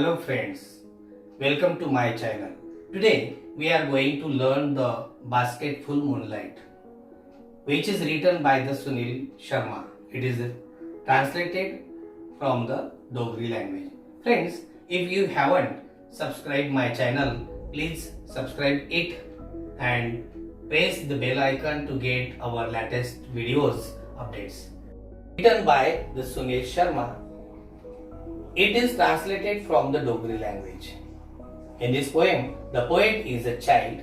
Hello friends, welcome to my channel. Today we are going to learn the Basketful Moonlight, which is written by the Sunil Sharma. It is translated from the Dogri language. Friends, if you haven't subscribed my channel, please subscribe it and press the bell icon to get our latest videos updates. Written by the Sunil Sharma. It is translated from the Dogri language. In this poem, the poet is a child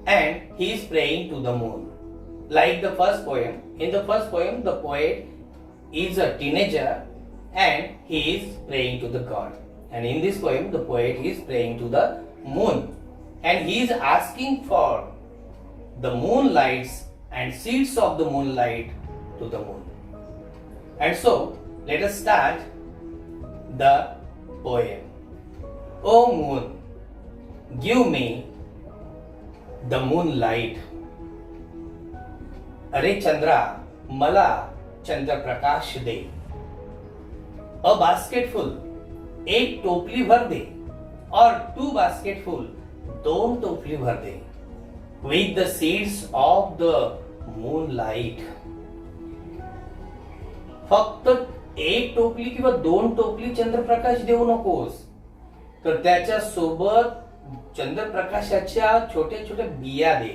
and he is praying to the moon. Like the first poem, in the first poem, the poet is a teenager and he is praying to the god. And in this poem, the poet is praying to the moon and he is asking for the moonlights and seeds of the moonlight to the moon. And so, let us start the poem. O moon, give me the moonlight. अरे चंद्रा, मला चंद्र प्रकाश दे. A basketful, एक टोपली भर दे. और two basketful, दोन टोपली भर दे. With the seeds of the moonlight. फक्त एक टोपली किंवा दोन टोपली चंद्रप्रकाश देऊ नकोस, तर त्याच्या सोबत चंद्रप्रकाशाच्या छोट्या छोट्या बिया दे.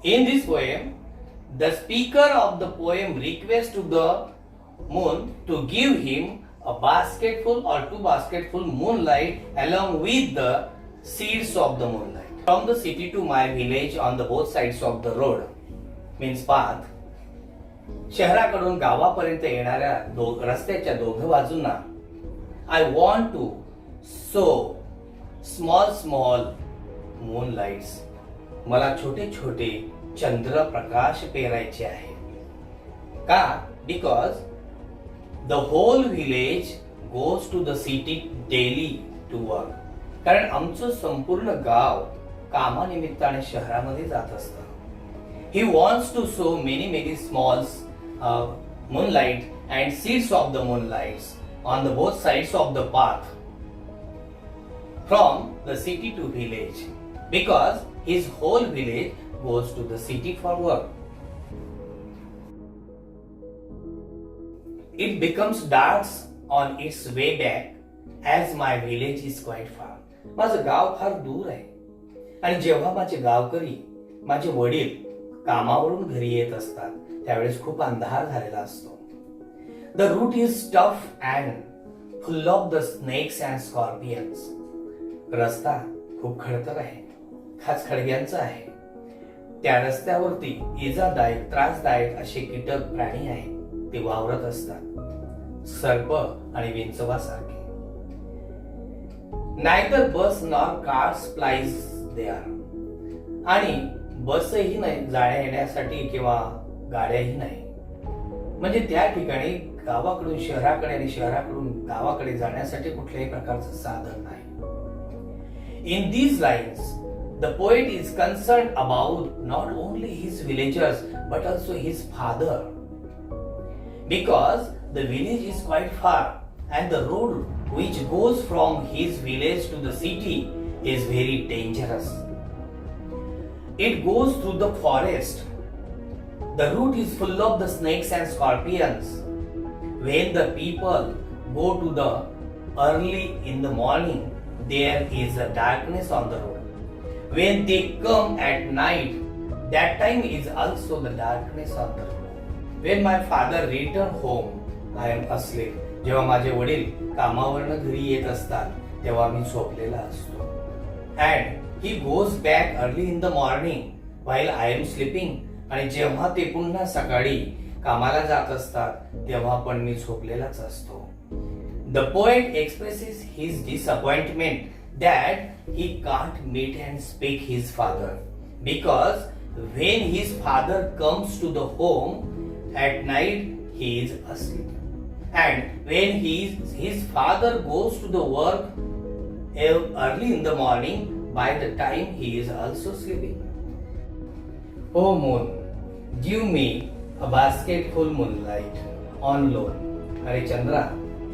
In this poem, the speaker of the poem requests to the moon to give him a basketful or two basketful moonlight along with the seeds of the moonlight. From the city to my village on the both sides of the road means path. शहराकडून गावापर्यंत येणाऱ्या रस्त्याच्या दोघे बाजूंना I want to sow small small moonlights. मला छोटे छोटे चंद्र प्रकाश पेरायचे आहे. का? Because the whole village goes to the city daily to work. कारण आमचं संपूर्ण गाव कामानिमित्ताने शहरामध्ये जात असतं. He wants to sow many small moonlight and seeds of the moonlights on the both sides of the path from the city to village, because his whole village goes to the city for work. It becomes dark on its way back as my village is quite far. माझं गाव फार दूर आहे आणि जेव्हा माझे गावकरी, माझे वडील कामावरून घरी येत असतात त्यावेळेस खूप अंधार झालेला असतो. The route is tough and full of the snakes and scorpions. रस्ता खूप खडतर आहे, खास खडग्यांचा आहे. त्या रस्त्यावरती इजादायक त्रासदायक असे कीटक प्राणी आहेत, ते वावरत असतात, सर्प आणि विंचवासारखे. Neither bus nor cars plies there. आणि बसही नाही जाण्या येण्यासाठी किंवा गाड्याही नाही. म्हणजे त्या ठिकाणी गावाकडून शहराकडे आणि शहराकडून गावाकडे जाण्यासाठी कुठल्याही प्रकारचं साधन नाही. In these lines the poet is concern about not only his villagers but also his father, because the village is quite far and the road which goes from his village to the city is very dangerous. It goes through the forest. The route is full of the snakes and scorpions. When the people go to the early in the morning, there is a darkness on the road. When they come at night, that time is also the darkness on the road. When my father return home, I am asleep. जेव्हा माझे वडील कामावरनं घरी येत असतात तेव्हा मी झोपलेला असतो. And he goes back early in the morning while I am sleeping. आणि जेव्हा ते पुन्हा सकाळी कामाला जात असतात तेव्हा पण मी झोपलेलाच असतो. The poet expresses his disappointment that he can't meet and speak his father, because when his father comes to the home at night he is asleep, and when his father goes to the work early in the morning, by the time he is also sleeping. O moon, give me a basketful moonlight on loan. अरे चंद्रा,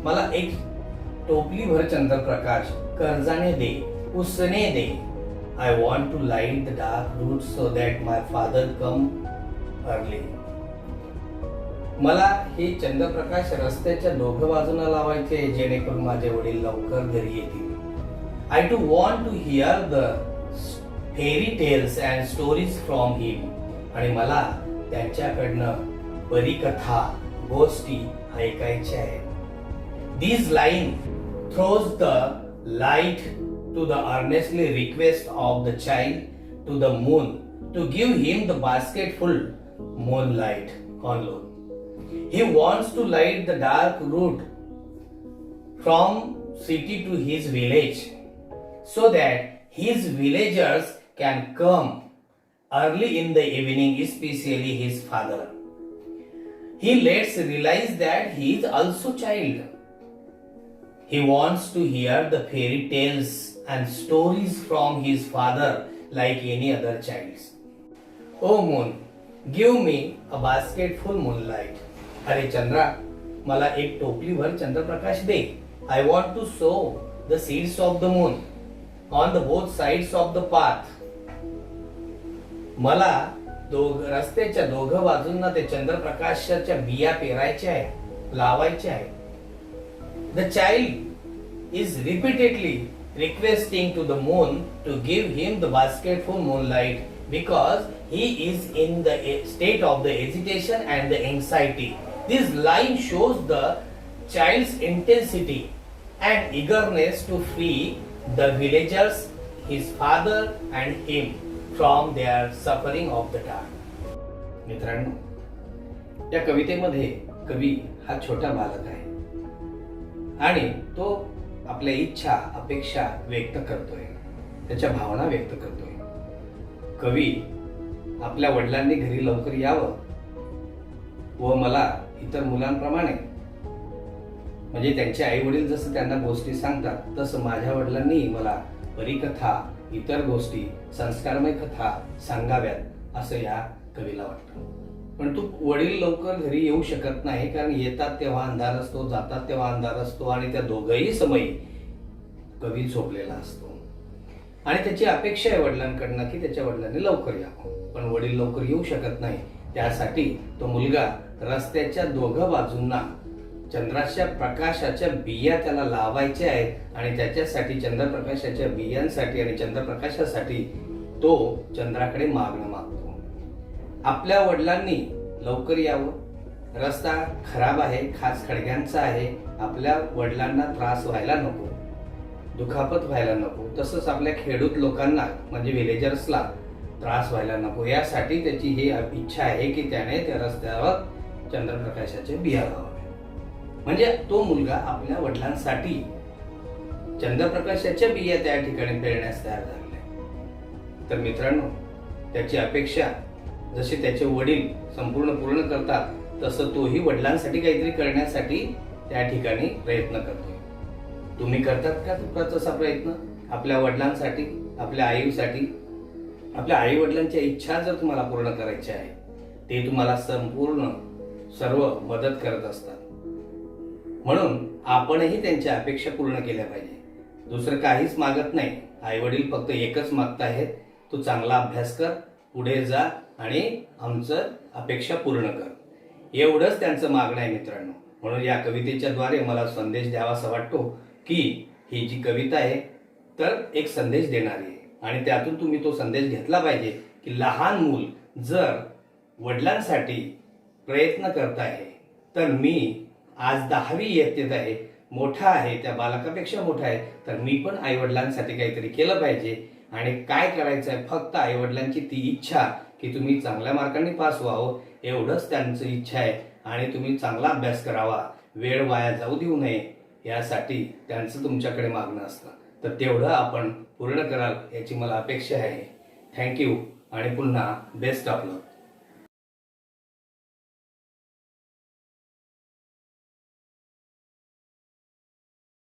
मला एक टोपली भर चंद्रप्रकाश कर्जाने दे, उसने दे. I want to light the dark route so that my father come early. मला हे चंद्रप्रकाश रस्त्याच्या दोघं बाजूला लावायचे जेणेकरून माझे वडील लवकर घरी येतील. I too want to hear the fairy tales and stories from him. आणि मला त्यांच्याकडनं परीकथा, गोष्टी ऐकायच्या आहेत. These lines throws the light to the earnestly request of the child to the moon to give him the basketful moonlight on loan. He wants to light the dark route from city to his village so that his villagers can come early in the evening, especially his father. He lets realize that he is also child. He wants to hear the fairy tales and stories from his father like any other child. Oh moon, give me a basket full moonlight. अरे चंद्रा, मला एक टोपली भर चंद्रप्रकाश दे. I want to sow the seeds of the moon on the both sides of the path. मला रस्त्याच्या दोघं बाजूंना ते चंद्रप्रकाशाच्या बिया पेरायच्या आहेत, लावायच्या आहेत. The child is repeatedly requesting to the moon to give him the basketful moonlight because he is in the state of the agitation and the anxiety. This line shows the child's intensity and eagerness to free the villagers, his father and him from their suffering of the dark. मित्रांनो, या कवितेमध्ये कवी हा छोटा बालक आहे आणि तो आपल्या इच्छा, अपेक्षा व्यक्त करतोय, त्याच्या भावना व्यक्त करतोय. कवी आपल्या वडिलांनी घरी लवकर यावं व मला इतर मुलांप्रमाणे, म्हणजे त्यांचे आई वडील जसं त्यांना गोष्टी सांगतात तसं माझ्या वडिलांनी मला परीकथा, इतर गोष्टी, संस्कारमय कथा सांगाव्यात असं या कवीला वाटतं. पण तो वडील लवकर घरी येऊ शकत नाही, कारण येतात तेव्हा अंधार असतो, जातात तेव्हा अंधार असतो आणि त्या दोघही समयी कवी झोपलेला असतो. आणि त्याची अपेक्षा आहे वडिलांकडनं की त्याच्या वडिलांनी लवकर यावं, पण वडील लवकर येऊ शकत नाही. त्यासाठी तो मुलगा रस्त्याच्या दोघं बाजूंना चंद्राच्या प्रकाशाच्या बिया त्याला लावायच्या आहेत आणि त्याच्यासाठी चंद्रप्रकाशाच्या बियांसाठी आणि चंद्रप्रकाशासाठी तो चंद्राकडे मागणं मागतो. आपल्या वडिलांनी लवकर यावं, रस्ता खराब आहे, खास खडग्यांचा आहे, आपल्या वडिलांना त्रास व्हायला नको, दुखापत व्हायला नको, तसंच आपल्या खेडूत लोकांना म्हणजे विलेजर्सला त्रास व्हायला नको, यासाठी त्याची ही इच्छा आहे की त्याने त्या रस्त्यावर चंद्रप्रकाशाचे बिया लावावे. म्हणजे तो मुलगा आपल्या वडिलांसाठी चंद्रप्रकाशाच्या बिया त्या ठिकाणी पेरण्यास तयार झाले. तर मित्रांनो, त्याची अपेक्षा जसे त्याचे वडील संपूर्ण पूर्ण करतात तसं तोही वडिलांसाठी काहीतरी करण्यासाठी त्या ठिकाणी प्रयत्न करतोय. तुम्ही करतात का तसा प्रयत्न आपल्या वडिलांसाठी, आपल्या आईसाठी? आपल्या आई वडिलांच्या इच्छा जर तुम्हाला पूर्ण करायच्या आहे, ते तुम्हाला संपूर्ण सर्व मदत करत असतात. म्हणून आपणही त्यांच्या अपेक्षा पूर्ण केल्या पाहिजे. दुसरं काहीच मागत नाही. आई वडील फक्त एकच मागताहेत, तू चांगला अभ्यास कर, पुढे जा आणि आमचं अपेक्षा पूर्ण कर. एवढंच त्यांचं मागणं आहे मित्रांनो. म्हणून या कवितेच्या द्वारे मला संदेश द्यावासा वाटतो की ही जी कविता आहे तर एक संदेश देणारी आहे आणि त्यातून तुम्ही तो संदेश घेतला पाहिजे की लहान मूल जर वडिलांसाठी प्रयत्न करत आहे तर मी आज 10वी इयत्तेत आहे, मोठा आहे, त्या बालकापेक्षा मोठा आहे, तर मी पण आई वडिलांसाठी काहीतरी केलं पाहिजे. आणि काय करायचं आहे, फक्त आई वडिलांची ती इच्छा की तुम्ही चांगल्या मार्कांनी पास व्हावं एवढंच त्यांची इच्छा आहे आणि तुम्ही चांगला अभ्यास करावा, वेळ वाया जाऊ देऊ नये यासाठी त्यांचं तुमच्याकडे मागणं असतं. तर तेवढं आपण पूर्ण कराल याची मला अपेक्षा आहे. थँक्यू आणि पुन्हा बेस्ट ऑफ लक.